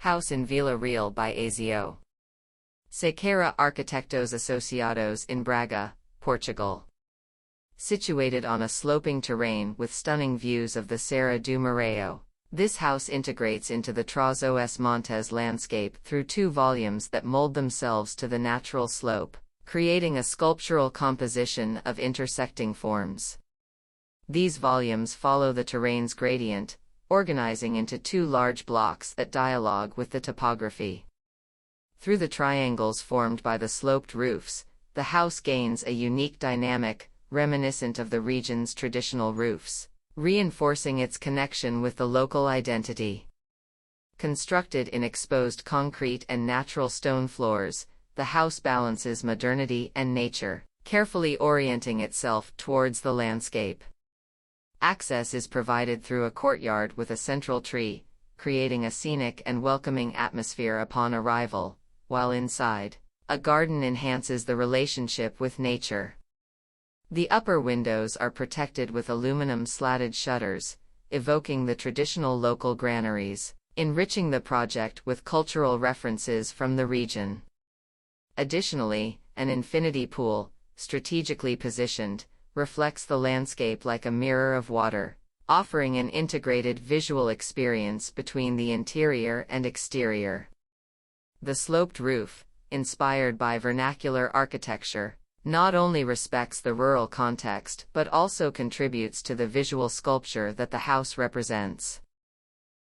House in Vila Real by AZO. Sequeira Arquitectos Associados in Braga, Portugal. Situated on a sloping terrain with stunning views of the Serra do Marão, this house integrates into the Trás-os-Montes landscape through two volumes that mold themselves to the natural slope, creating a sculptural composition of intersecting forms. These volumes follow the terrain's gradient, organizing into two large blocks that dialogue with the topography. Through the triangles formed by the sloped roofs, the house gains a unique dynamic, reminiscent of the region's traditional roofs, reinforcing its connection with the local identity. Constructed in exposed concrete and natural stone floors, the house balances modernity and nature, carefully orienting itself towards the landscape. Access is provided through a courtyard with a central tree, creating a scenic and welcoming atmosphere upon arrival, while inside, a garden enhances the relationship with nature. The upper windows are protected with aluminum slatted shutters, evoking the traditional local granaries, enriching the project with cultural references from the region. Additionally, an infinity pool, strategically positioned, reflects the landscape like a mirror of water, offering an integrated visual experience between the interior and exterior. The sloped roof, inspired by vernacular architecture, not only respects the rural context but also contributes to the visual sculpture that the house represents.